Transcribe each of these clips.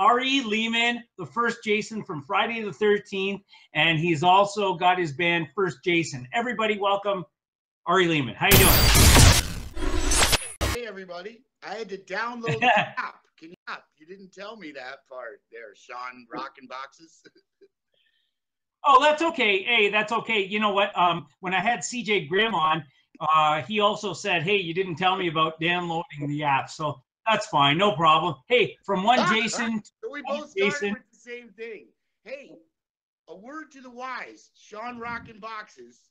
Ari Lehman, the first Jason from Friday the 13th, and he's also got his band First Jason. Everybody, welcome Ari Lehman. How you doing? Hey, everybody. I had to download the app. You didn't tell me that part there, Sean Rockin' Boxes. Oh, that's okay. Hey, that's okay. You know what? When I had CJ Grimm on, he also said, hey, you didn't tell me about downloading the app. So that's fine. No problem. Hey, from one Jason to so we both started with the same thing. Hey, a word to the wise, Sean Rockin' Boxes.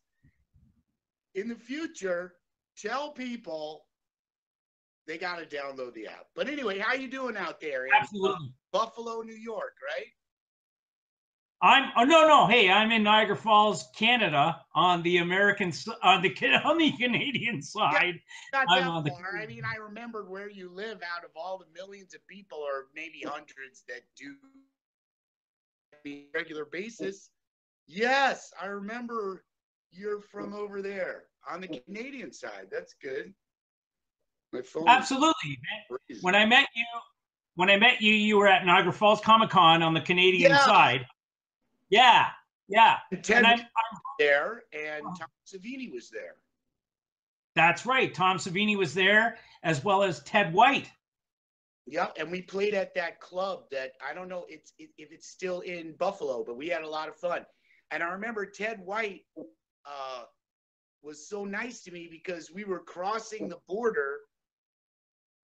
In the future, tell people they got to download the app. But anyway, how you doing out there in Buffalo, New York, right? No. Hey, I'm in Niagara Falls, Canada, on the Canadian side. Yeah, not that far. I mean, I remembered where you live out of all the millions of people, or maybe hundreds that do regular basis. Yes, I remember you're from over there on the Canadian side. That's good. My phone. Absolutely, man. When I met you, you were at Niagara Falls Comic-Con on the Canadian side. Yeah. And I'm there, and Tom Savini was there. That's right. Tom Savini was there, as well as Ted White. Yeah, and we played at that club that I don't know if it's still in Buffalo, but we had a lot of fun. And I remember Ted White was so nice to me because we were crossing the border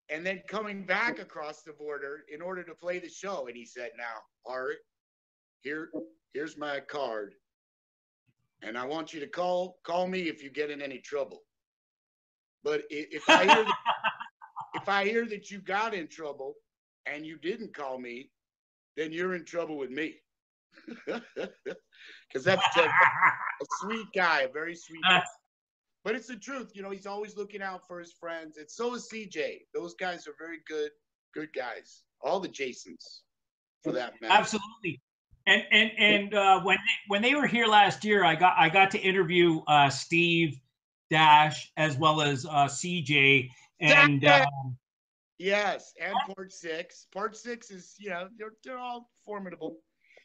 and then coming back across the border in order to play the show. And he said, now, Art, here's my card. And I want you to call me if you get in any trouble. But if I hear that you got in trouble and you didn't call me, then you're in trouble with me. Because that's Ted, a sweet guy, a very sweet guy. But it's the truth. You know, he's always looking out for his friends. And so is CJ. Those guys are very good guys. All the Jasons, for that matter. Absolutely. And when they were here last year, I got to interview Steve Dash as well as CJ and yes, and Part 6. Part 6 is, you know, they're all formidable.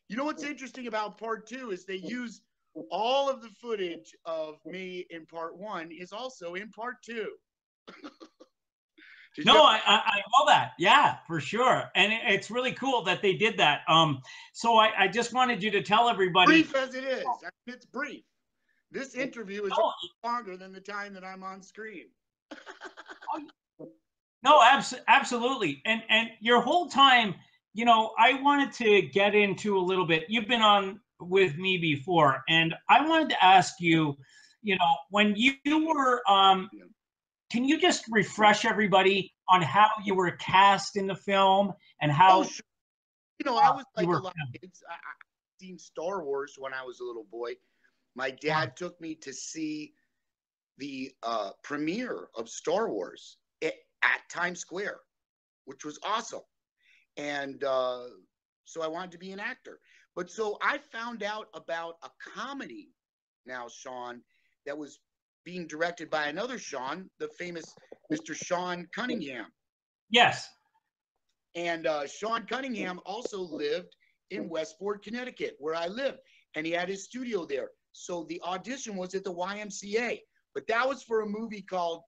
You know what's interesting about Part 2 is they use all of the footage of me in Part 1 is also in Part 2. No, I know that. Yeah, for sure. And it's really cool that they did that. So I just wanted you to tell everybody. Brief as it is. I mean, it's brief. This interview is longer than the time that I'm on screen. No, absolutely. And your whole time, you know, I wanted to get into a little bit. You've been on with me before, and I wanted to ask you, you know, when you were can you just refresh everybody on how you were cast in the film and how? Sure. You know, I was like a lot of kids. I seen Star Wars when I was a little boy. My dad took me to see the premiere of Star Wars at Times Square, which was awesome. And so I wanted to be an actor. But so I found out about a comedy now, Sean, that was being directed by another Sean, the famous Mr. Sean Cunningham. Yes. And Sean Cunningham also lived in Westport, Connecticut, where I live. And he had his studio there. So the audition was at the YMCA. But that was for a movie called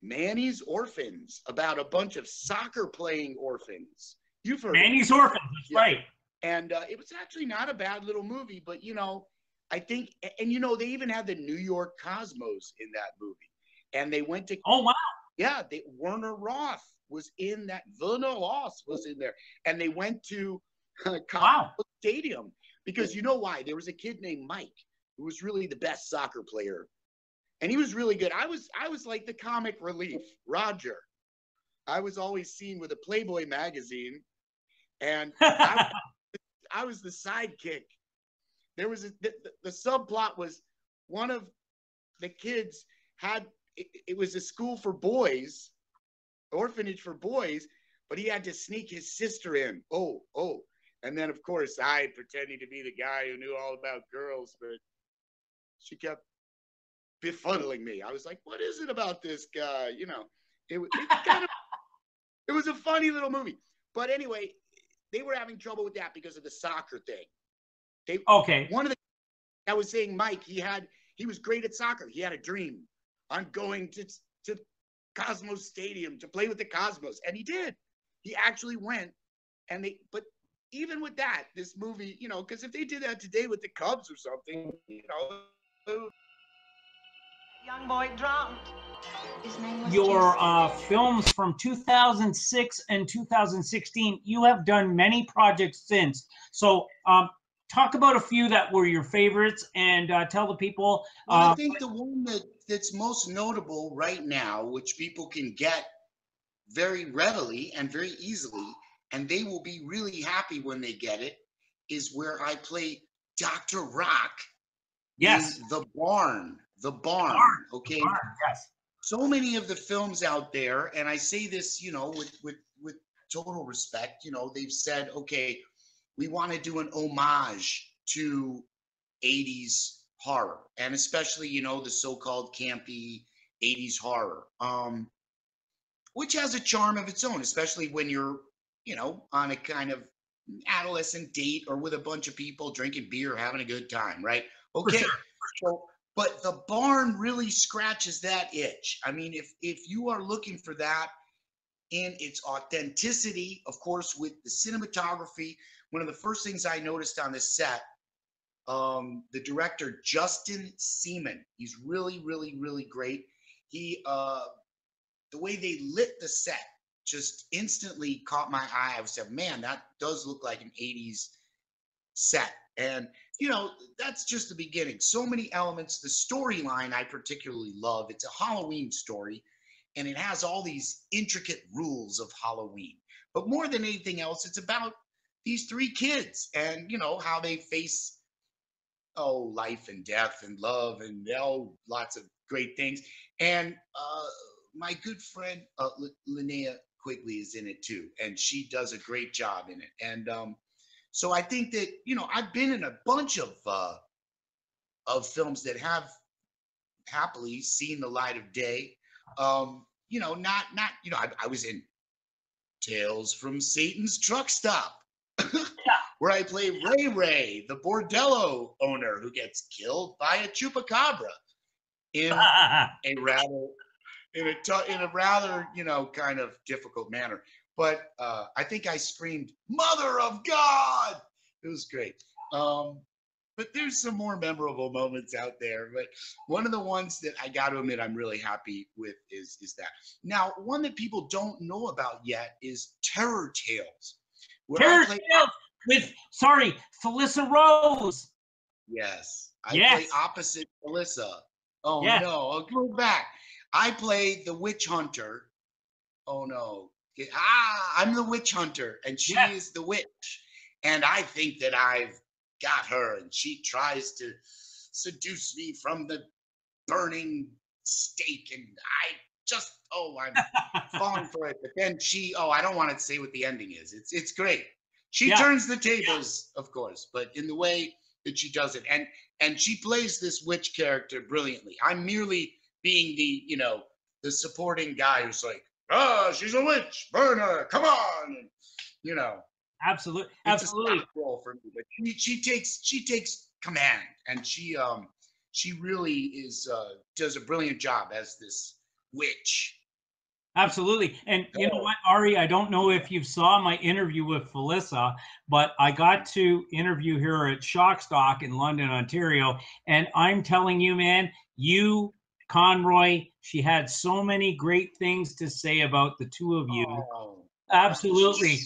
Manny's Orphans, about a bunch of soccer-playing orphans. You've heard Manny's Orphans, that's right. And it was actually not a bad little movie, but, you know, I think, and, you know, they even had the New York Cosmos in that movie. And they went to... Oh, wow. Yeah, Werner Roth was in that. Werner Roth was in there. And they went to Stadium because you know why? There was a kid named Mike who was really the best soccer player. And he was really good. I was like the comic relief, Roger. I was always seen with a Playboy magazine. And I was the sidekick. There was the subplot was one of the kids had, it was a school for boys, orphanage for boys, but he had to sneak his sister in. Oh. And then, of course, I pretending to be the guy who knew all about girls, but she kept befuddling me. I was like, what is it about this guy? You know, it was a funny little movie. But anyway, they were having trouble with that because of the soccer thing. One of the, I was saying, Mike, he was great at soccer. He had a dream on going to Cosmos Stadium to play with the Cosmos, and he did. He actually went, but even with that, this movie, you know, because if they did that today with the Cubs or something, you know, young boy drowned. His name was your films from 2006 and 2016, you have done many projects since. So talk about a few that were your favorites and tell the people. Well, I think the one that's most notable right now, which people can get very readily and very easily, and they will be really happy when they get it, is where I play Dr. Rock in The Barn. The Barn, okay? The Barn, yes. So many of the films out there, and I say this, you know, with total respect, you know, they've said, okay, we want to do an homage to 80s horror, and especially, you know, the so-called campy 80s horror, which has a charm of its own, especially when you're, you know, on a kind of adolescent date or with a bunch of people drinking beer, having a good time, right? Okay. For sure. So, but The Barn really scratches that itch. I mean, if you are looking for that in its authenticity, of course, with the cinematography, one of the first things I noticed on this set, the director, Justin Seaman, he's really, really, really great. He, the way they lit the set just instantly caught my eye. I said, man, that does look like an 80s set. And, you know, that's just the beginning. So many elements. The storyline I particularly love. It's a Halloween story, and it has all these intricate rules of Halloween. But more than anything else, it's about these three kids and, you know, how they face, life and death and love and lots of great things. And my good friend Linnea Quigley is in it too, and she does a great job in it. And so I think that, you know, I've been in a bunch of films that have happily seen the light of day. You know, not you know, I was in Tales from Satan's Truck Stop, where I play Ray, the bordello owner who gets killed by a chupacabra in a rather, you know, kind of difficult manner. But I think I screamed, "Mother of God!" It was great. But there's some more memorable moments out there. But one of the ones that I got to admit I'm really happy with is that. Now, one that people don't know about yet is Terror Tales. Terror Tales with, Felissa Rose. Yes. I play opposite Felissa. Oh, no. I'll go back. I play the witch hunter. Oh, no. I'm the witch hunter, and she is the witch. And I think that I've got her, and she tries to seduce me from the burning stake, and I just, I'm falling for it. But then I don't want to say what the ending is. It's great. She turns the tables, of course, but in the way that she does it. And she plays this witch character brilliantly. I'm merely being the, you know, the supporting guy who's like, she's a witch, burn her, come on. And, you know. Absolutely. It's a soft role for me, but she takes command, and she really does a brilliant job as this witch. Absolutely. And you know what, Ari, I don't know if you saw my interview with Felissa, but I got to interview her at Shockstock in London, Ontario. And I'm telling you, man, Conroy, she had so many great things to say about the two of you. Absolutely.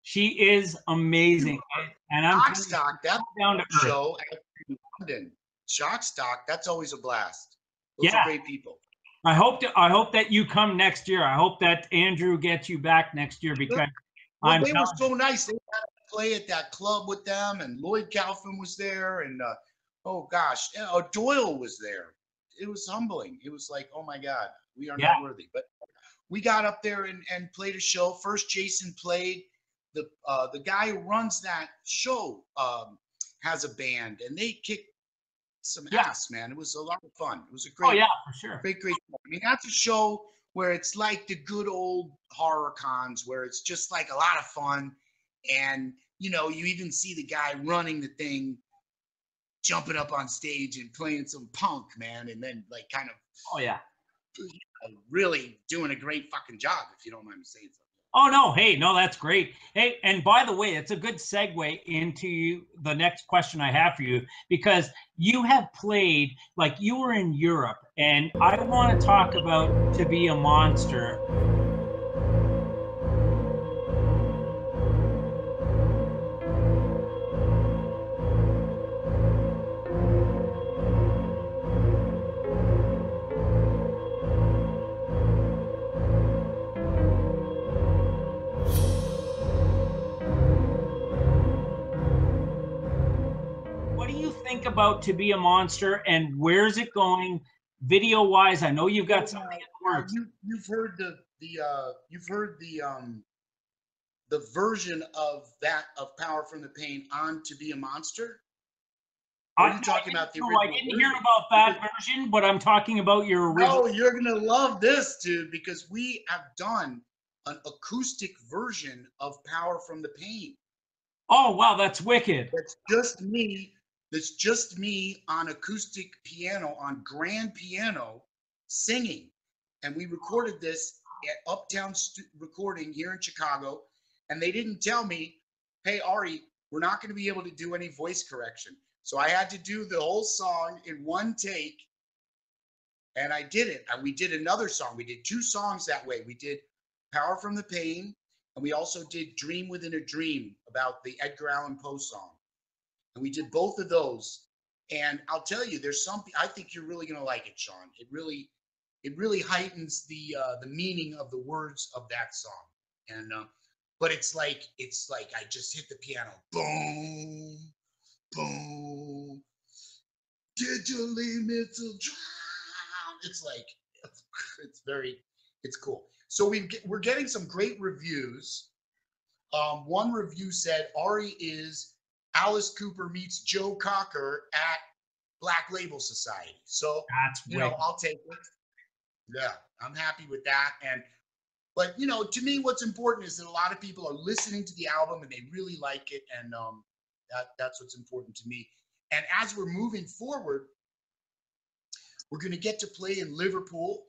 She is amazing. And I'm Shockstock, that's down to show in London. Shockstock, that's always a blast. Those are great people. I hope that you come next year. I hope that Andrew gets you back next year, because they were so nice. They had to play at that club with them, and Lloyd Kaufman was there, and Doyle was there. It was humbling. It was like, oh my God, we are not worthy. But we got up there and played a show. First, Jason played. The guy who runs that show has a band, and they kicked some ass, man. It was a lot of fun. It was a great, for sure. Great. I mean, that's a show where it's like the good old horror cons, where it's just like a lot of fun. And, you know, you even see the guy running the thing, jumping up on stage and playing some punk, man. And then like kind of, Oh yeah, really doing a great fucking job, if you don't mind me saying something. Oh, no. Hey, no, that's great. Hey, and by the way, it's a good segue into the next question I have for you, because you have played, like you were in Europe, and I want to talk about To Be a Monster. About To Be a Monster, and where's it going video wise? I know you've got something in the works. You've heard the version of that of Power from the Pain on To Be a Monster. Are you talking about the original? I didn't hear about that version, but I'm talking about your original. Oh, you're gonna love this, dude, because we have done an acoustic version of Power from the Pain. Oh wow, that's wicked. That's just me. That's just me on acoustic piano, on grand piano, singing. And we recorded this at Uptown Recording here in Chicago. And they didn't tell me, hey, Ari, we're not going to be able to do any voice correction. So I had to do the whole song in one take. And I did it. And we did another song. We did 2 songs that way. We did Power from the Pain. And we also did Dream Within a Dream, about the Edgar Allan Poe song. And we did both of those. And I'll tell you, there's something, I think you're really going to like it, Sean. It really heightens the meaning of the words of that song. And, but it's like I just hit the piano, boom, boom. Did you leave me to drown? It's like, it's cool. So we're getting some great reviews. One review said, Ari is Alice Cooper meets Joe Cocker at Black Label Society. So, you know, I'll take it. Yeah, I'm happy with that. But, you know, to me, what's important is that a lot of people are listening to the album and they really like it. And that's what's important to me. And as we're moving forward, we're going to get to play in Liverpool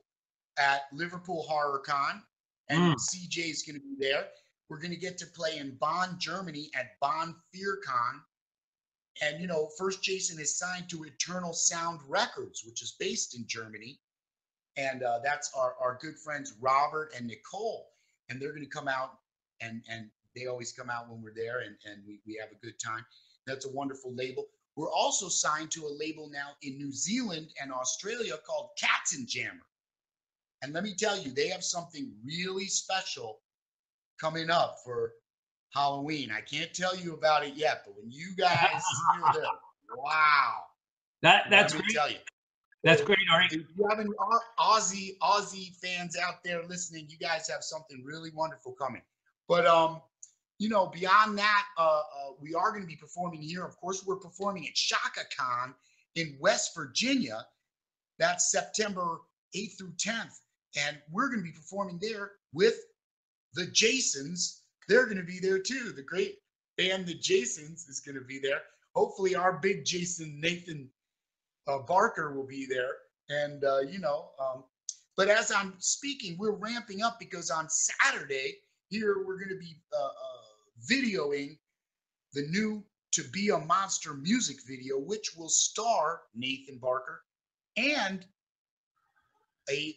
at Liverpool Horror Con. And CJ is going to be there. We're going to get to play in Bonn, Germany at Bonn FearCon. And, you know, First Jason is signed to Eternal Sound Records, which is based in Germany. And that's our good friends, Robert and Nicole. And they're going to come out, and they always come out when we're there, and we have a good time. That's a wonderful label. We're also signed to a label now in New Zealand and Australia called Katzenjammer. And let me tell you, they have something really special coming up for Halloween. I can't tell you about it yet, but when you guys hear this, wow. That's great. Tell you. That's great, Ari. If you have any Aussie fans out there listening, you guys have something really wonderful coming. But you know, beyond that, we are going to be performing here. Of course, we're performing at Shaka Con in West Virginia. That's September 8th through 10th. And we're going to be performing there with the Jasons. They're going to be there too. The great band, the Jasons, is going to be there. Hopefully our big Jason, Nathan Barker, will be there. And, you know, but as I'm speaking, we're ramping up because on Saturday here, we're going to be videoing the new To Be a Monster music video, which will star Nathan Barker and a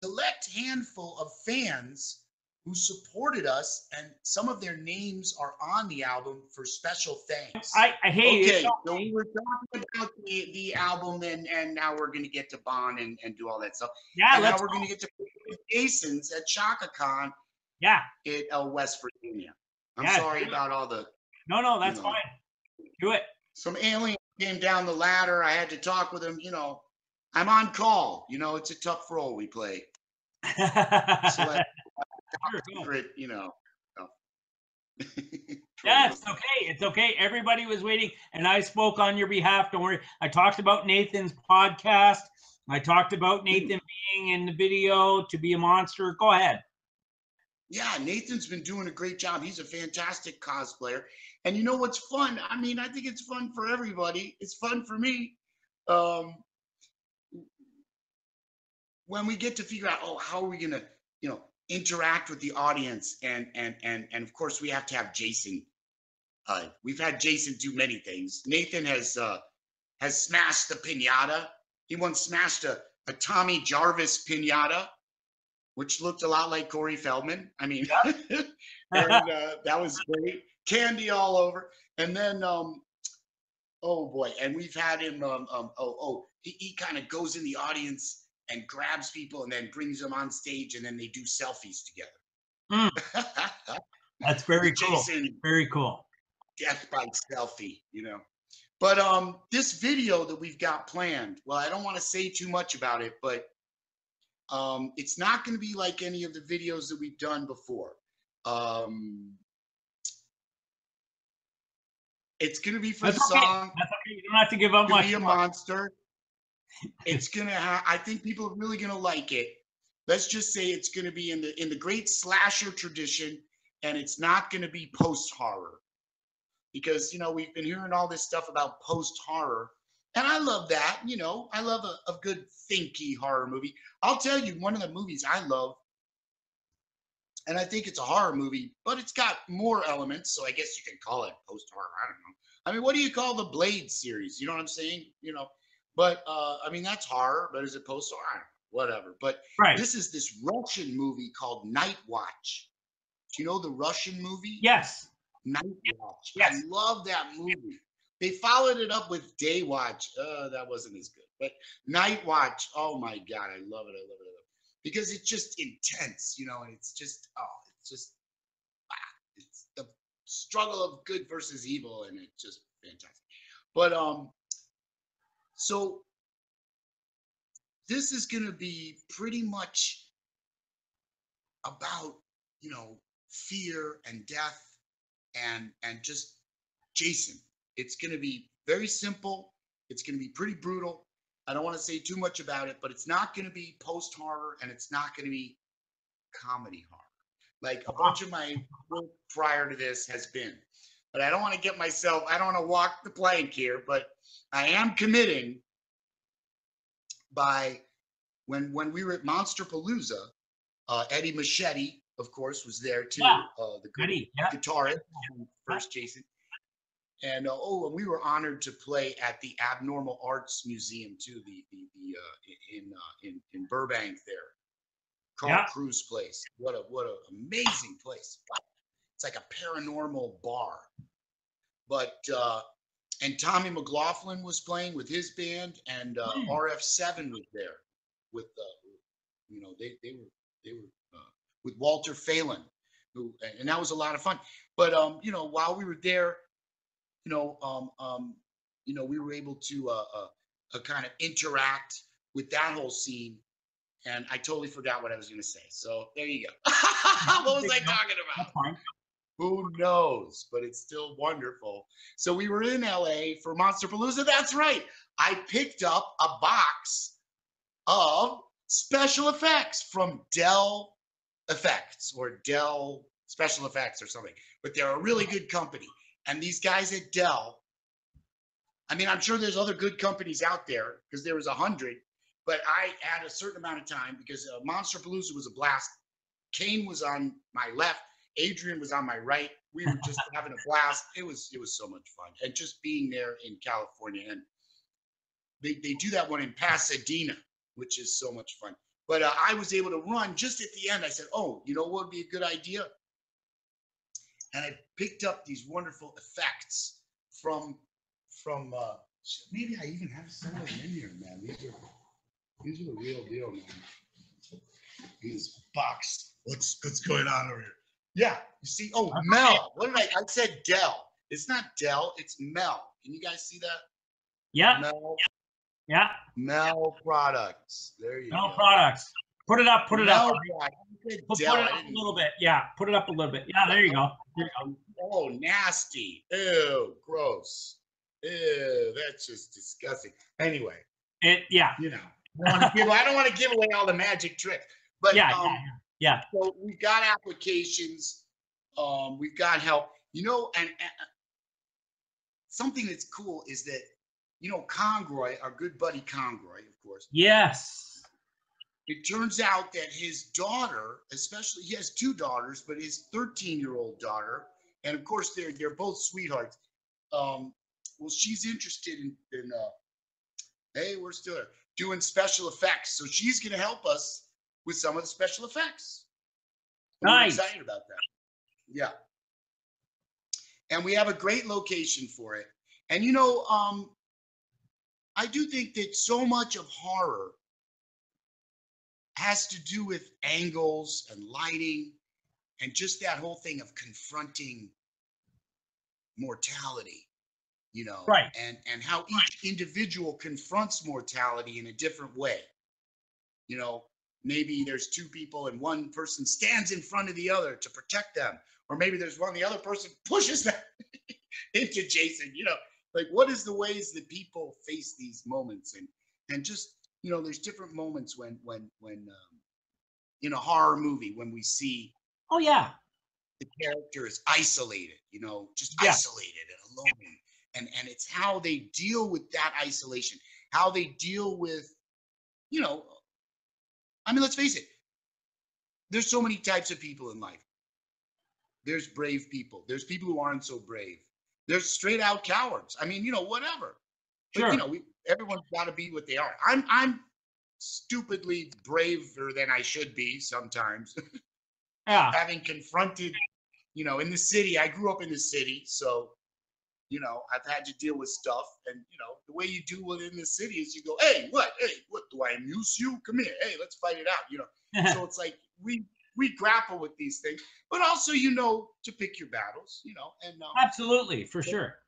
select handful of fans who supported us, and some of their names are on the album for special thanks. I hate it. Okay, so we were talking about the album, and now we're going to get to Bonn and do all that stuff. Yeah, and now we're going to get to Jason's at Shaka Con. Yeah, in West Virginia. I'm sorry about all the. No, that's fine. Do it. Some alien came down the ladder. I had to talk with him. You know, I'm on call. You know, it's a tough role we play. So secret, you know. Yeah, it's okay. It's okay. Everybody was waiting, and I spoke on your behalf. Don't worry. I talked about Nathan's podcast, I talked about Nathan being in the video to be a monster. Go ahead. Yeah, Nathan's been doing a great job. He's a fantastic cosplayer. And you know what's fun? I mean, I think it's fun for everybody. It's fun for me. When we get to figure out, oh, how are we gonna, interact with the audience, and of course we have to have Jason. We've had Jason do many things. Nathan has smashed the pinata. He once smashed a Tommy Jarvis pinata, which looked a lot like Corey Feldman. I mean, and that was great. Candy all over. And then, oh boy, and we've had him. He kind of goes in the audience and grabs people and then brings them on stage, and then they do selfies together. That's very cool. Jason, very cool. Death by selfie, But this video that we've got planned, well, I don't want to say too much about it, but it's not going to be like any of the videos that we've done before. It's going to be for the song. That's okay. You don't have to give up much. Be a monster. It's going to have, I think people are really going to like it. Let's just say it's going to be in the great slasher tradition, and it's not going to be post-horror. Because, we've been hearing all this stuff about post-horror, and I love that. I love a good thinky horror movie. I'll tell you, one of the movies I love, and I think it's a horror movie, but it's got more elements, so I guess you can call it post-horror. I don't know. I mean, what do you call the Blade series? You know what I'm saying? But, I mean, that's horror, but is it post-horror? I don't know. Whatever. But This is this Russian movie called Night Watch. Do you know the Russian movie? Yes. Night Watch. Yes. I love that movie. They followed it up with Day Watch. That wasn't as good. But Night Watch, oh my God, I love it. I love it. I love it. Because it's just intense, and it's just, it's the struggle of good versus evil, and it's just fantastic. But so this is going to be pretty much about, fear and death and just Jason. It's going to be very simple. It's going to be pretty brutal. I don't want to say too much about it, but it's not going to be post-horror, and it's not going to be comedy horror like a bunch of my work prior to this has been. But I don't want to I don't want to walk the plank here, but I am committing by when we were at Monsterpalooza, Eddie Machete, of course, was there too. Yeah. The guitarist, first Jason. And and we were honored to play at the Abnormal Arts Museum too, in Burbank there, Carl Cruz place. What a amazing place! It's like a paranormal bar. But and Tommy McLaughlin was playing with his band, and RF7 was there with they were with Walter Phelan, and that was a lot of fun. But while we were there, we were able to kind of interact with that whole scene, and I totally forgot what I was going to say. So there you go. What was I talking about? Who knows? But it's still wonderful. So we were in LA for Monsterpalooza. That's right. I picked up a box of special effects from Dell Effects or Dell Special Effects or something. But they're a really good company. And these guys at Dell, I mean, I'm sure there's other good companies out there because there was 100, but I had a certain amount of time because Monsterpalooza was a blast. Kane was on my left. Adrian was on my right. We were just having a blast. It was so much fun. And just being there in California. And they do that one in Pasadena, which is so much fun. But I was able to run just at the end. I said, oh, you know what would be a good idea? And I picked up these wonderful effects from maybe I even have some of them in here, man. These are the real deal, man. This box. What's going on over here? Yeah, you see, Mel. What did I said Dell. It's not Dell, it's Mel. Can you guys see that? Yeah. Mel. Yeah. Mel Products. There you go. Mel Products. Put it up. Put it up. Put it up a little bit. Yeah. Put it up a little bit. Yeah. There you go. Oh, nasty. Ew. Gross. Ew. That's just disgusting. Anyway. Yeah. I don't want to give away all the magic tricks. But yeah. So we've got applications, we've got help. And something that's cool is that, Conroy, our good buddy Conroy, of course. Yes. It turns out that his daughter, especially, he has 2 daughters, but his 13-year-old daughter, and of course they're both sweethearts. Well, she's interested in hey, we're still there, doing special effects, so she's going to help us with some of the special effects. Nice. We're excited about that. Yeah. And we have a great location for it. And I do think that so much of horror has to do with angles and lighting and just that whole thing of confronting mortality, right. and how each individual confronts mortality in a different way. Maybe there's 2 people and one person stands in front of the other to protect them, or maybe there's the other person pushes them into Jason. Like, what is the ways that people face these moments, and just there's different moments when in a horror movie when we see the character is isolated, just isolated and alone, and it's how they deal with that isolation, how they deal with let's face it, there's so many types of people in life. There's brave people, there's people who aren't so brave, there's straight out cowards. Whatever. Sure. But everyone's got to be what they are. I'm stupidly braver than I should be sometimes. Yeah. Having confronted, in the city, I grew up in the city, so I've had to deal with stuff, and the way you do it in the city is you go, hey, what do I amuse you? Come here, hey, let's fight it out. So it's like we grapple with these things, but also to pick your battles, and absolutely, for sure.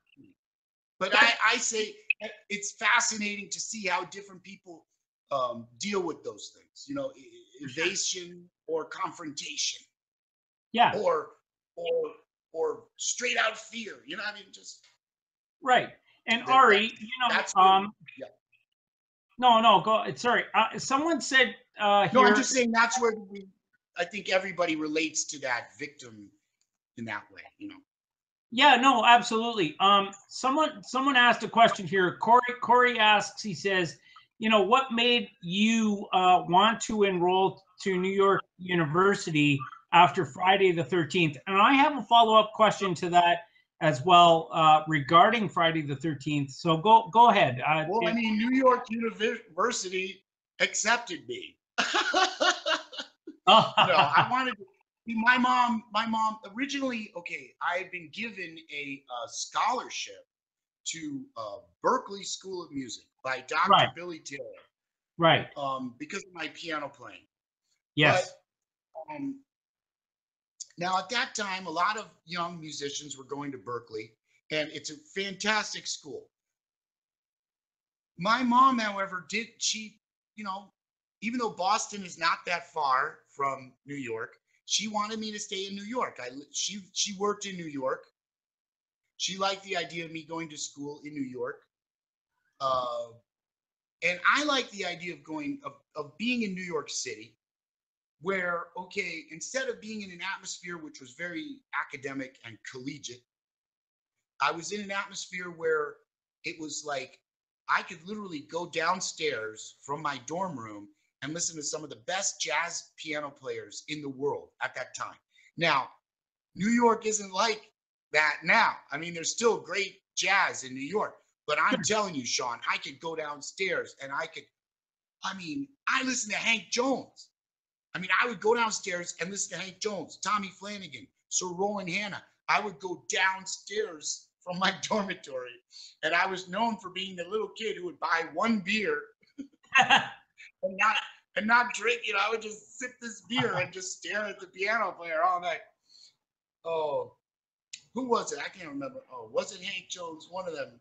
But I say it's fascinating to see how different people deal with those things, evasion or confrontation, or straight out fear, just right. And Ari, no, go. Sorry, someone said here. No, I'm just saying that's where I think everybody relates to that victim in that way, Yeah, no, absolutely. Someone asked a question here. Corey asks. He says, what made you want to enroll to New York University after Friday the 13th? And I have a follow-up question to that as well regarding Friday the 13th. So go ahead. New York University accepted me. I wanted to. My mom originally, I had been given a scholarship to Berklee School of Music by Dr. Billy Taylor. Right. Because of my piano playing. Yes. But, now, at that time, a lot of young musicians were going to Berklee, and it's a fantastic school. My mom, however, even though Boston is not that far from New York, she wanted me to stay in New York. She worked in New York. She liked the idea of me going to school in New York. And I like the idea of being in New York City, where, instead of being in an atmosphere which was very academic and collegiate, I was in an atmosphere where it was like I could literally go downstairs from my dorm room and listen to some of the best jazz piano players in the world at that time. Now, New York isn't like that now. There's still great jazz in New York, but I'm telling you, Sean, I could go downstairs and I listen to Hank Jones. I would go downstairs and listen to Hank Jones, Tommy Flanagan, Sir Roland Hanna. I would go downstairs from my dormitory, and I was known for being the little kid who would buy one beer and not drink. I would just sip this beer and just stare at the piano player all night. Oh, who was it? I can't remember. Oh, was it Hank Jones? One of them.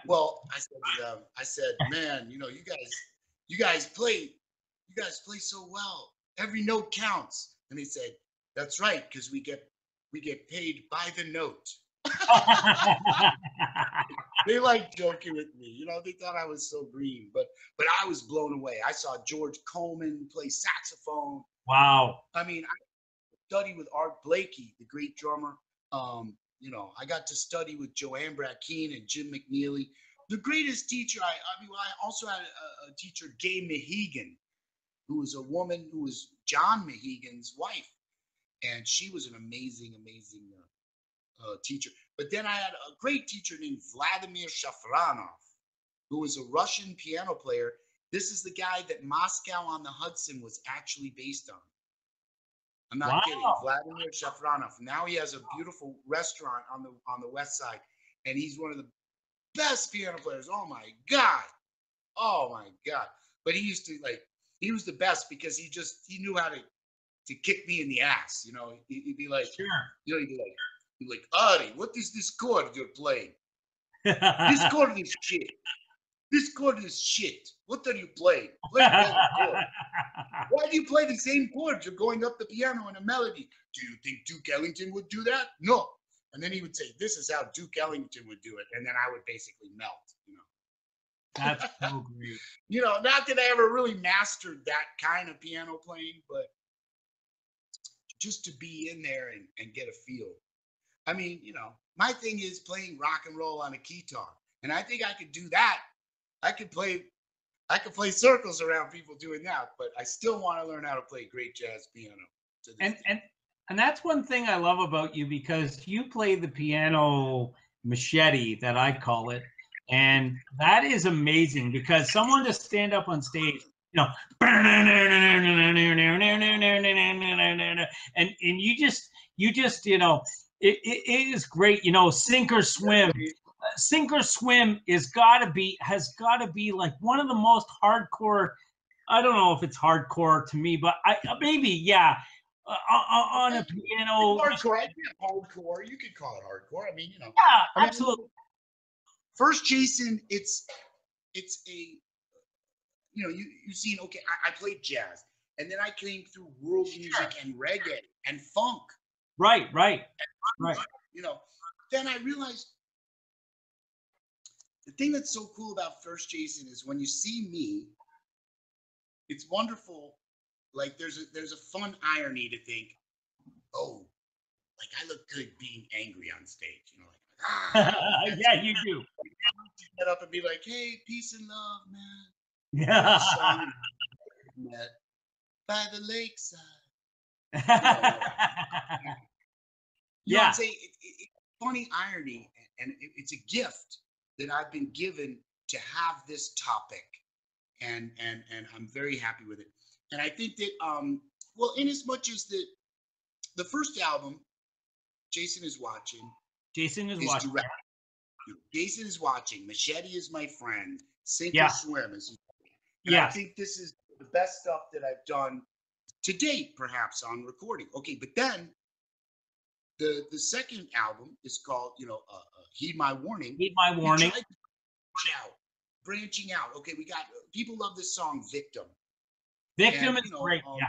Well, I said, man, you guys play so well. Every note counts. And he said, that's right, because we get paid by the note. They like joking with me. You know, they thought I was so green, but I was blown away. I saw George Coleman play saxophone. Wow. I mean, I studied with Art Blakey, the great drummer. You know, I got to study with Joanne Brackeen and Jim McNeely. The greatest teacher, I mean, I also had a teacher, Gay Mehegan, who was a woman who was John Mehegan's wife. And she was an amazing, amazing teacher. But then I had a great teacher named Vladimir Shafranov, who was a Russian piano player. This is the guy that Moscow on the Hudson was actually based on. I'm not kidding. Vladimir Shafranov. Now he has a beautiful restaurant on the west side, and he's one of the best piano players. Oh my God. Oh my God. But he used to he was the best because he knew how to kick me in the ass. You know, he'd be like, sure. You know, he'd be like, Ari, what is this chord you're playing? This chord is shit. This chord is shit. What are you playing? Play a better chord. Why do you play the same chords? You're going up the piano in a melody. Do you think Duke Ellington would do that? No. And then he would say, this is how Duke Ellington would do it. And then I would basically melt, you know. That's so great. You know, not that I ever really mastered that kind of piano playing, but just to be in there and get a feel. I mean, you know, my thing is playing rock and roll on a guitar. And I think I could do that. I could play circles around people doing that, but I still want to learn how to play great jazz piano. And that's one thing I love about you, because you play the piano machete, that I call it, and that is amazing, because someone to stand up on stage, you know, and you just you know, it is great, you know, sink or swim. Sink or swim has got to be like one of the most hardcore. I don't know if it's hardcore to me, but maybe, yeah. On a piano. Hardcore. Hardcore. You could call it hardcore. I mean, you know. Yeah, I mean, absolutely. First, Jason, it's a, you know, you've seen, okay, I played jazz, and then I came through world music and reggae and funk. Right. You know, then I realized the thing that's so cool about First Jason is when you see me, it's wonderful. Like there's a fun irony to think, oh, like I look good being angry on stage, you know, like yeah, you do. Get up and be like, hey, peace and love, man. Yeah. Song met by the lakeside. You know what I'm saying? It's funny irony, and it's a gift that I've been given to have this topic, and I'm very happy with it. And I think that well, in as much as the first album, Jason is watching. Jason is watching. Direct. Jason is watching. Machete is my friend. Sink or swim is. And I think this is the best stuff that I've done to date, perhaps on recording. Okay, but then the second album is called, you know, Heed My Warning. Heed My Warning. Branching out. Okay, we got people love this song, Victim. Victim is great. Yeah.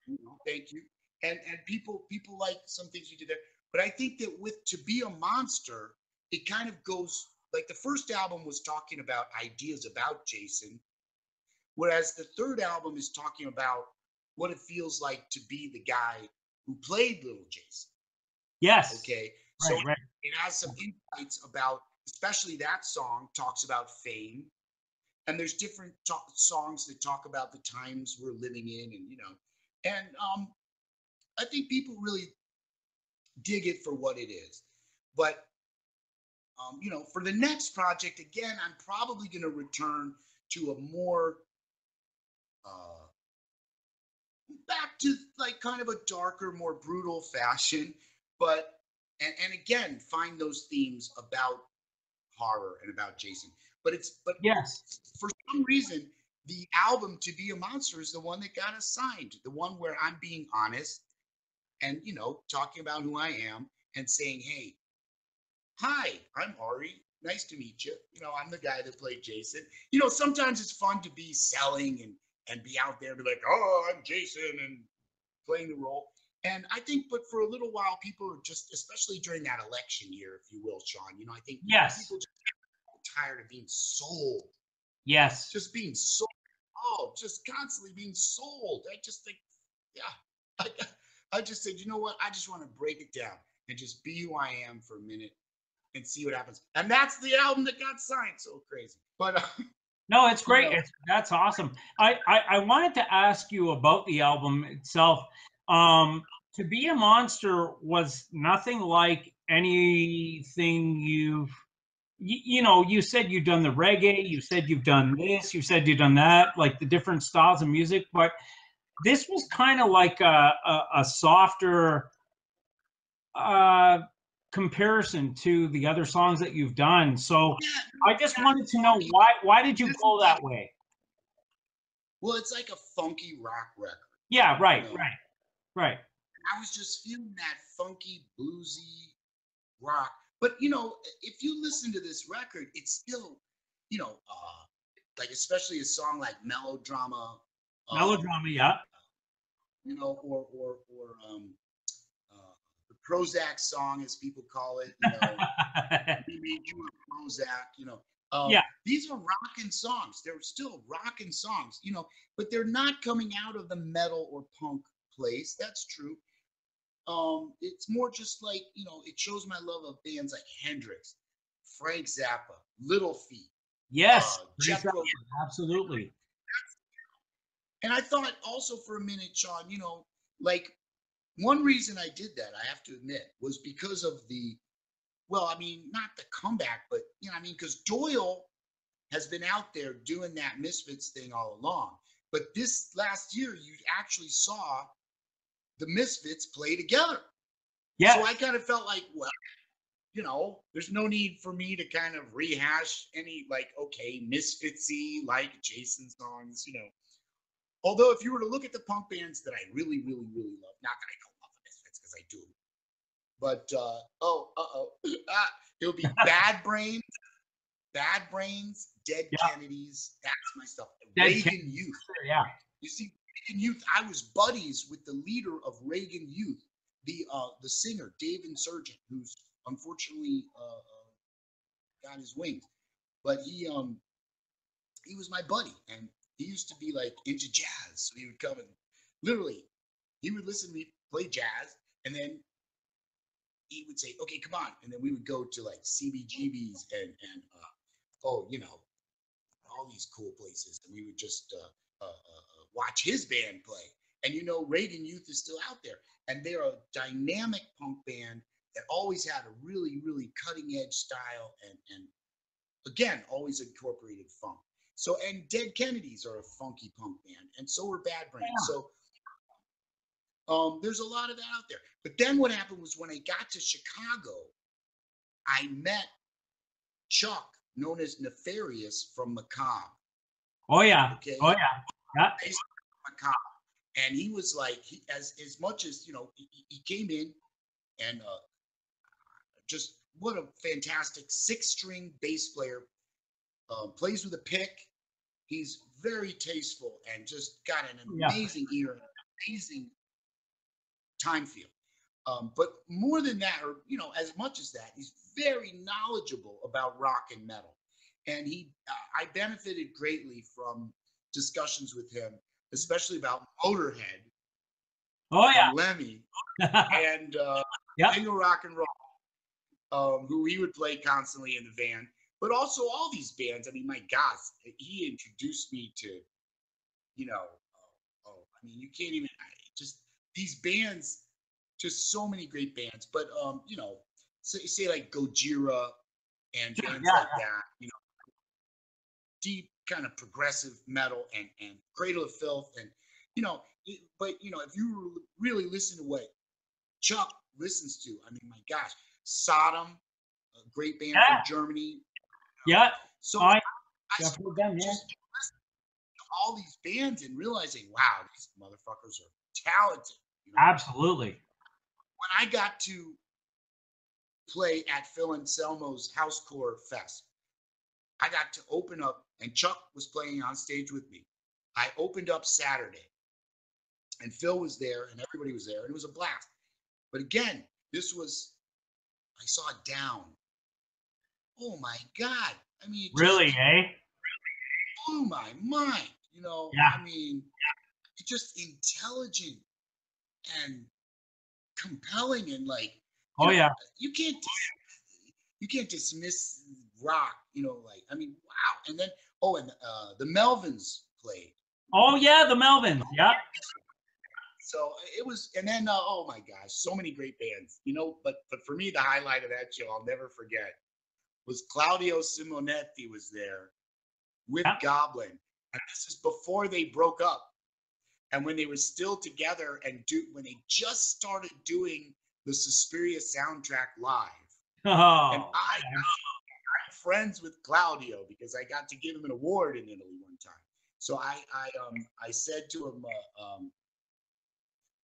You know, thank you. And people like some things you did there. But I think that with To Be a Monster, it kind of goes like the first album was talking about ideas about Jason, whereas the third album is talking about what it feels like to be the guy who played Little Jason. Yes. Okay. So it has some insights about, especially that song talks about fame. And there's different songs that talk about the times we're living in, and you know, and I think people really dig it for what it is. But you know, for the next project, again, I'm probably going to return to a more back to like kind of a darker, more brutal fashion, but and again, find those themes about horror and about Jason. But yes, for some reason, the album To Be a Monster is the one that got assigned, the one where I'm being honest and, you know, talking about who I am and saying, hey, hi, I'm Ari. Nice to meet you. You know, I'm the guy that played Jason. You know, sometimes it's fun to be selling and be out there and be like, oh, I'm Jason and playing the role. And I think, but for a little while, people are just, especially during that election year, if you will, Sean, I think Yes. people just get tired of being sold. Yes. Just being sold. Oh, just constantly being sold. I just think, yeah. I just said, you know what? I just want to break it down and just be who I am for a minute and see what happens. And that's the album that got signed. So crazy. But no, it's great. That's awesome. I wanted to ask you about the album itself. To Be a Monster was nothing like anything you said you've done the reggae, you said you've done this, you said you've done that, like the different styles of music, but this was kind of like a softer comparison to the other songs that you've done. So I just wanted to know why did you go that way? Well, it's like a funky rock record. Yeah, right. I was just feeling that funky, bluesy rock. But if you listen to this record, it's still, like especially a song like Melodrama. Melodrama, yeah. Or the Prozac song, as people call it. We made you a Prozac. Yeah. These are rockin' songs. They're still rockin' songs, but they're not coming out of the metal or punk place. That's true. It's more just like, it shows my love of bands like Hendrix, Frank Zappa, Little Feat. Yes, absolutely. And I thought also for a minute, Sean, like one reason I did that, I have to admit, was because of not the comeback, but because Doyle has been out there doing that Misfits thing all along. But this last year, you actually saw the Misfits play together. Yeah. So I kind of felt like, well, there's no need for me to kind of rehash any Misfitsy like Jason songs, Although if you were to look at the punk bands that I really, really, really love, not that I don't love the Misfits because I do, but it would be Bad Brains, Dead Kennedys. That's my stuff. Reagan Youth. Yeah. You see, Reagan Youth, I was buddies with the leader of Reagan Youth, the singer, Dave Insurgent, who's unfortunately got his wings. But he was my buddy, and he used to be like into jazz. So he would come and literally, he would listen to me play jazz, and then he would say, "Okay, come on," and then we would go to like CBGB's and all these cool places, and we would just watch his band play. And Reagan Youth is still out there, and they're a dynamic punk band that always had a really, really cutting edge style, and again, always incorporated funk. So, and Dead Kennedys are a funky punk band, and so are Bad Brains. Yeah. So, there's a lot of that out there. But then what happened was when I got to Chicago, I met Chuck, known as Nefarious from Macabre. Oh yeah. Okay. Oh yeah. Yeah. Macabre. And he was like, as much as he came in and just what a fantastic 6-string bass player. Plays with a pick. He's very tasteful and just got an amazing ear, amazing time feel. But more than that, or as much as that, he's very knowledgeable about rock and metal. And I benefited greatly from discussions with him, especially about Motorhead. Oh yeah, Lemmy, and King of Rock and Roll, who he would play constantly in the van. But also all these bands. I mean, my gosh, he introduced me to, you can't even just these bands, just so many great bands. But say like Gojira and bands like that. Deep kind of progressive metal and Cradle of Filth and but if you really listen to what Chuck listens to, I mean, my gosh, Sodom, a great band from Germany. Yeah. So I just listening to all these bands and realizing, wow, these motherfuckers are talented. Absolutely. When I got to play at Phil Anselmo's Housecore Fest, I got to open up, and Chuck was playing on stage with me. I opened up Saturday, and Phil was there, and everybody was there, and it was a blast. But again, this was, I saw it down. Oh my God! I mean, really, eh? blew my mind. You know, Yeah. I mean, just intelligent and compelling, and like, Oh yeah. you can't dismiss rock. You know, like, I mean, wow. And then the Melvins played. Oh yeah, the Melvins. Yeah. So it was, and then oh my gosh, so many great bands. You know, but for me, the highlight of that show, I'll never forget, was Claudio Simonetti was there with Yeah. Goblin, and this is before they broke up, and when they were still together, and when they just started doing the Suspiria soundtrack live. Oh. And I'm friends with Claudio because I got to give him an award in Italy one time. So I said to him,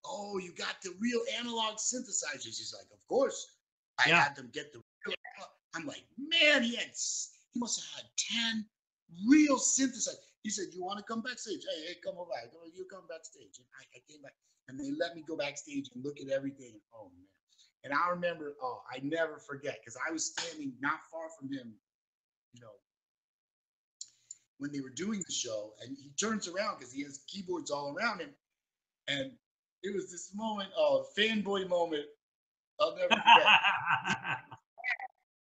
"Oh, you got the real analog synthesizers?" He's like, "Of course, I had them get the real." I'm like, "Man, he must have had 10 real synthesizers." He said, "You want to come backstage? Hey, come over. You come backstage." And I came back, and they let me go backstage and look at everything. Oh man! And I remember, I never forget, because I was standing not far from him, you know, when they were doing the show, and he turns around because he has keyboards all around him, and it was this moment, fanboy moment, I'll never forget.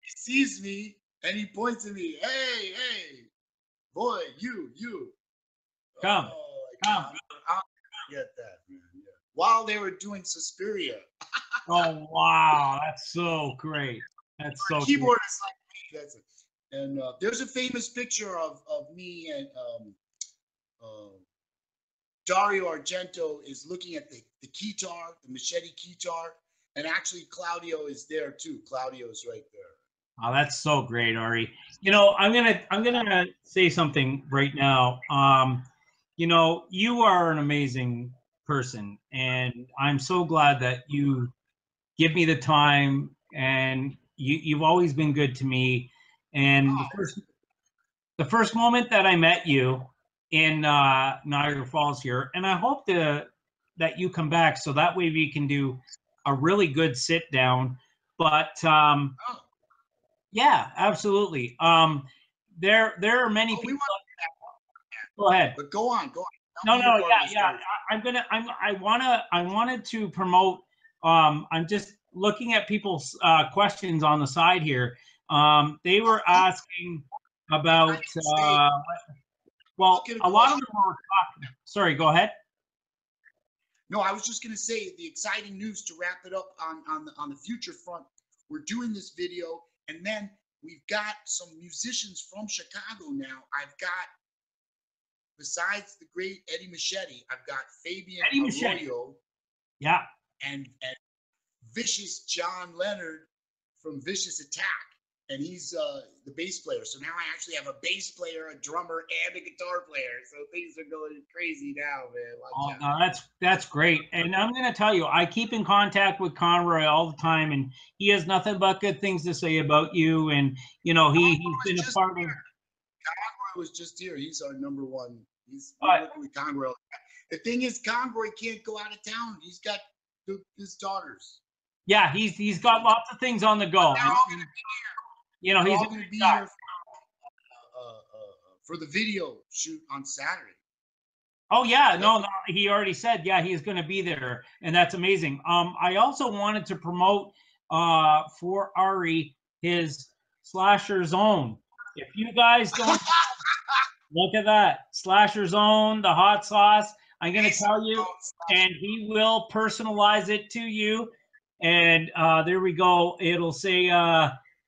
He sees me and he points at me, "Hey, boy, you, Come. I'll never forget that, man." Yeah. While they were doing Suspiria. Oh wow, that's so great. That's so Keyboard is like me. That's it. And there's a famous picture of me and Dario Argento is looking at the keytar, the Machete keytar, and actually Claudio is there too. Claudio's right there. Oh, that's so great, Ari. You know, I'm gonna say something right now. You know, you are an amazing person, and I'm so glad that you give me the time, and you've always been good to me. And the first moment that I met you in Niagara Falls here, and I hope that you come back so that way we can do a really good sit down. But yeah, absolutely. There are many people. Go ahead. But go on. No, yeah. I wanted to promote. I'm just looking at people's questions on the side here. They were asking about. Well, a lot of them were talking. Sorry, go ahead. No, I was just going to say the exciting news to wrap it up on the future front. We're doing this video, and then we've got some musicians from Chicago now. I've got, besides the great Eddie Machete, I've got Fabian Arroyo. Yeah. And Vicious John Leonard from Vicious Attack. And he's the bass player. So now I actually have a bass player, a drummer, and a guitar player. So things are going crazy now, man. No, that's great. And I'm going to tell you, I keep in contact with Conroy all the time, and he has nothing but good things to say about you. And, you know, he's been a part of. Conroy was just here. He's our number one. He's working with Conroy. The thing is, Conroy can't go out of town. He's got his daughters. Yeah, he's got lots of things on the go. You know, he's going to be here for the video shoot on Saturday. Oh yeah, no, he already said, yeah, he's going to be there, and that's amazing. I also wanted to promote for Ari his Slasher Zone. If you guys don't look at that Slasher Zone, the hot sauce, I'm going to tell you, and he will personalize it to you. And there we go. It'll say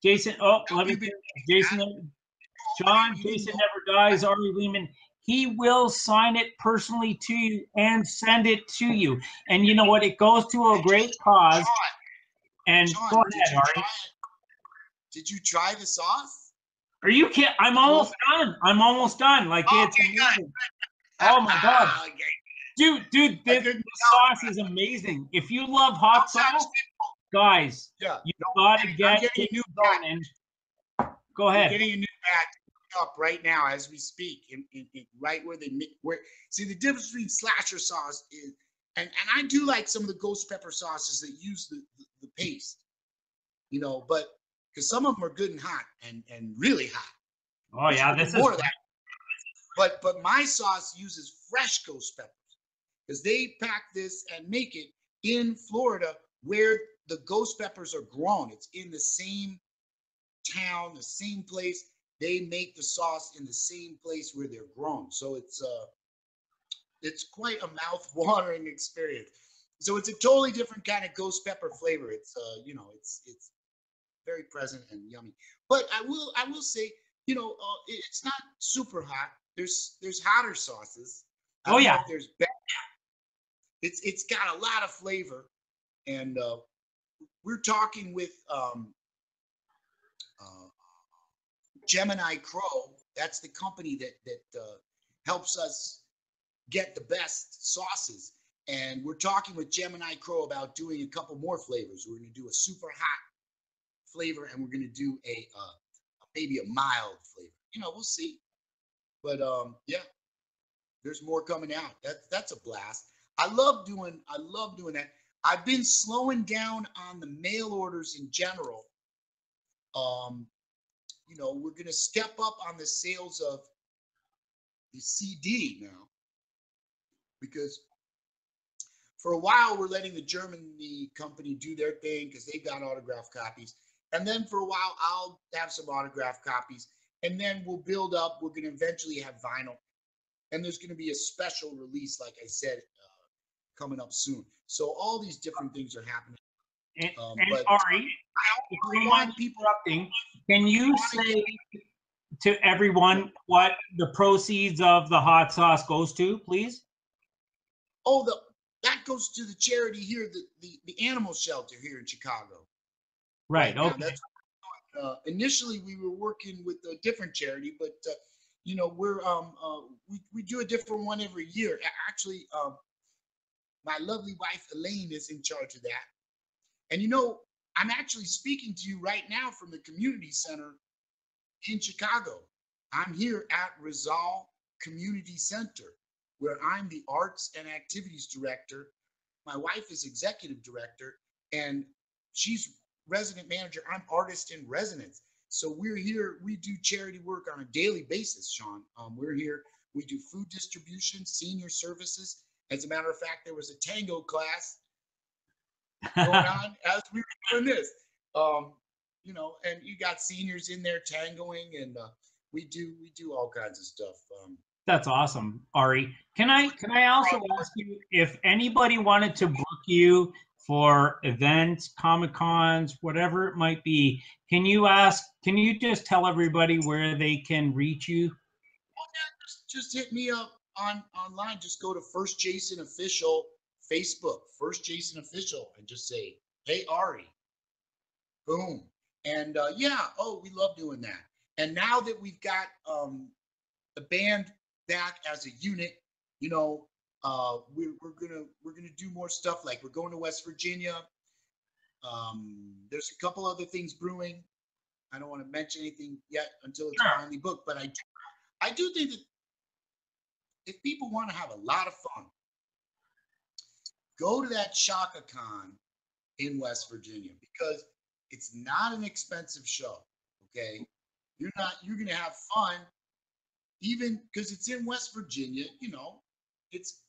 Jason. Oh, let me. Jason. John. Jason never dies. Ari Lehman. He will sign it personally to you and send it to you. And you know what? It goes to a great cause. And John, go ahead, Ari. Did you try the sauce? Are you kidding? I'm almost done. I'm almost done. Like it's amazing. Oh my God. Dude, the sauce is amazing. If you love hot sauce, guys, you gotta get a new zone. Go ahead. I'm getting a new batch up right now as we speak, in right where see the difference between slasher sauce And I do like some of the ghost pepper sauces that use the paste, you know, but because some of them are good and hot and really hot. Oh yeah, this more is of that. But my sauce uses fresh ghost peppers because they pack this and make it in Florida where the ghost peppers are grown. It's in the same town, the same place. They make the sauce in the same place where they're grown. So it's quite a mouth-watering experience. So it's a totally different kind of ghost pepper flavor. It's you know, it's very present and yummy. But I will say, you know, it's not super hot. There's hotter sauces. I don't know if there's better. It's got a lot of flavor, and we're talking with Gemini Crow. That's the company that helps us get the best sauces. And we're talking with Gemini Crow about doing a couple more flavors. We're going to do a super hot flavor, and we're going to do a maybe a mild flavor. You know, we'll see. But yeah, there's more coming out. That's a blast. I love doing that. I've been slowing down on the mail orders in general. You know, we're going to step up on the sales of the CD now, because for a while we're letting the Germany company do their thing because they've got autographed copies. And then for a while I'll have some autographed copies, and then we'll build up. We're going to eventually have vinyl, and there's going to be a special release, like I said, coming up soon. So all these different things are happening. And but Ari, if you want people interrupting, can you say to everyone what the proceeds of the hot sauce goes to, please? Oh, that goes to the charity here, the animal shelter here in Chicago. Right. Okay. Now, that's, initially, we were working with a different charity, but you know, we do a different one every year. Actually, my lovely wife Elaine is in charge of that. And you know, I'm actually speaking to you right now from the community center in Chicago. I'm here at Rizal Community Center, where I'm the arts and activities director. My wife is executive director, and she's resident manager. I'm artist in residence. So we're here. We do charity work on a daily basis, Sean. We're here. We do food distribution, senior services. As a matter of fact, there was a tango class going on as we were doing this. You know, and you got seniors in there tangoing, and we do all kinds of stuff. That's awesome, Ari. Can I also ask you if anybody wanted to book you for events, Comic Cons, whatever it might be? Can you just tell everybody where they can reach you? Well, yeah, just hit me up online. Just go to First Jason Official Facebook, First Jason Official, and just say, "Hey Ari," boom. And yeah, oh, we love doing that. And now that we've got the band back as a unit, you know, we're gonna do more stuff. Like we're going to West Virginia. There's a couple other things brewing. I don't want to mention anything yet until it's finally booked. But I do think that if people want to have a lot of fun, go to that Shaka Con in West Virginia, because it's not an expensive show. Okay, you're gonna have fun, even because it's in West Virginia. You know, it's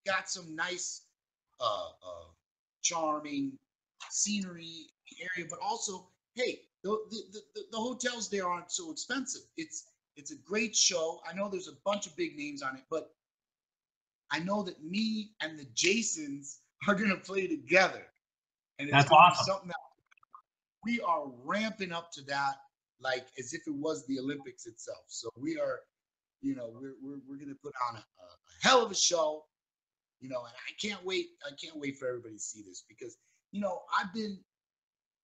got some nice, charming scenery area, but also, hey, the hotels there aren't so expensive. It's a great show. I know there's a bunch of big names on it, but I know that me and the Jasons are gonna play together, and it's gonna be something that we are ramping up to that, like as if it was the Olympics itself. So we are, you know, we're gonna put on a hell of a show, you know, and I can't wait for everybody to see this, because, you know, I've been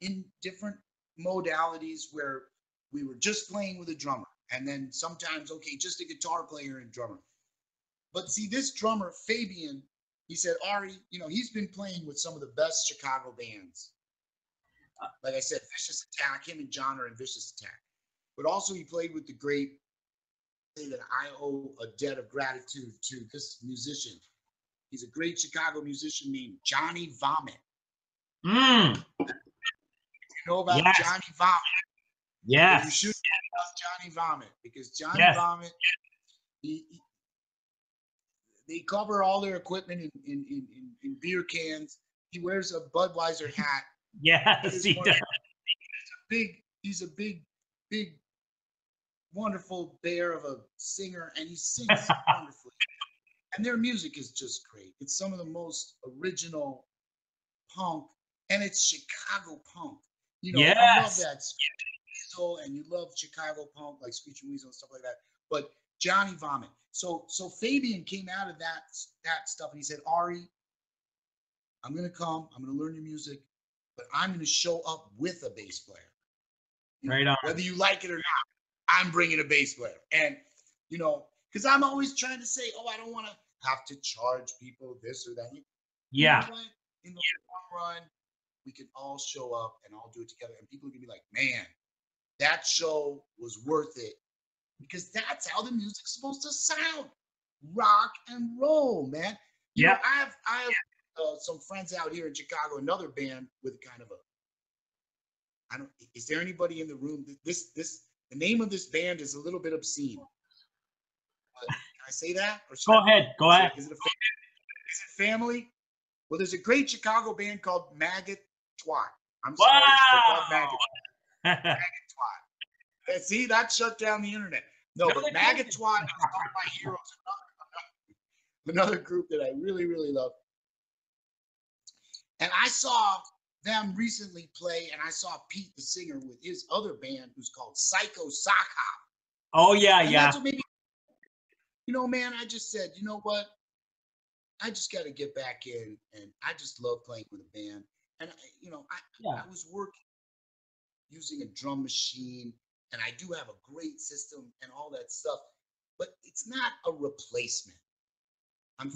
in different modalities where we were just playing with a drummer, and then sometimes, okay, just a guitar player and drummer. But see, this drummer, Fabian, he said, Ari, you know, he's been playing with some of the best Chicago bands. Like I said, Vicious Attack, him and John are in Vicious Attack. But also he played with the great, say that I owe a debt of gratitude to this musician, He's a great Chicago musician named Johnny Vomit. Mm. You know about Yes. Johnny Vomit? Yes. Well, you should know about Johnny Vomit, because Johnny Yes. Vomit, they cover all their equipment in beer cans. He wears a Budweiser hat. Yes, he does. He's a big, wonderful bear of a singer, and he sings wonderfully. And their music is just great. It's some of the most original punk, and it's Chicago punk. You know, Yes. you love that Weasel, and you love Chicago punk, like Screeching Weasel and stuff like that. But Johnny Vomit. So Fabian came out of that stuff, and he said, Ari, I'm gonna come. I'm gonna learn your music, but I'm gonna show up with a bass player. Right on. Whether you like it or not, I'm bringing a bass player. And, you know, because I'm always trying to say, oh, I don't want to have to charge people this or that. Yeah. You know what? In the long run, we can all show up and all do it together. And people are going to be like, man, that show was worth it. Because that's how the music's supposed to sound. Rock and roll, man. You know, I have some friends out here in Chicago, another band with kind of a, is there anybody in the room? The name of this band is a little bit obscene. Can I say that? Or go ahead. Go ahead. Is it family? Well, there's a great Chicago band called Maggot Twat. I'm sorry. They're called Maggot. Maggot Twat. See, that shut down the internet. No, but Maggot Twat is one of my heroes. Another group that I really, really love. And I saw them recently play, and I saw Pete, the singer, with his other band, who's called Psycho Sock Hop. Oh, yeah, and yeah. That's what made me, you know, man, I just said, you know what? I just got to get back in, and I just love playing with a band. And, you know, I was working using a drum machine, and I do have a great system and all that stuff, but it's not a replacement. I'm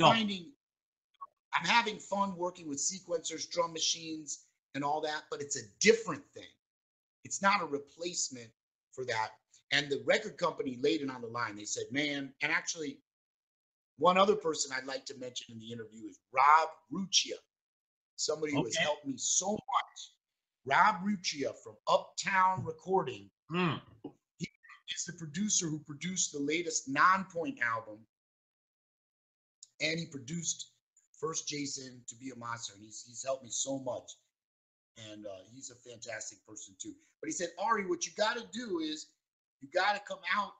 having fun working with sequencers, drum machines, and all that, but it's a different thing. It's not a replacement for that. And the record company laid it on the line. They said, man, and actually, one other person I'd like to mention in the interview is Rob Ruccia, somebody who has helped me so much. Rob Ruccia from Uptown Recording. He is the producer who produced the latest Nonpoint album, and he produced First Jason to Be a Monster, and he's helped me so much. And he's a fantastic person too. But he said, Ari, what you got to do is you got to come out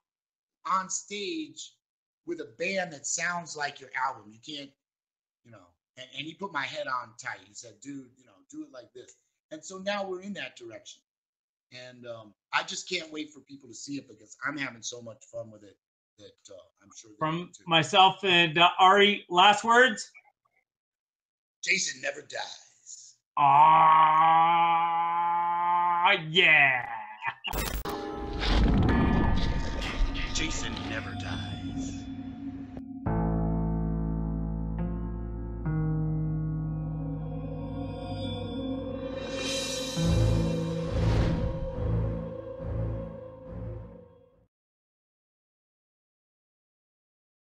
on stage with a band that sounds like your album. You can't, you know, and he put my head on tight. He said, dude, you know, do it like this. And so now we're in that direction. And I just can't wait for people to see it, because I'm having so much fun with it that I'm sure. From myself and Ari, last words? Jason never dies. Yeah. Jason never dies.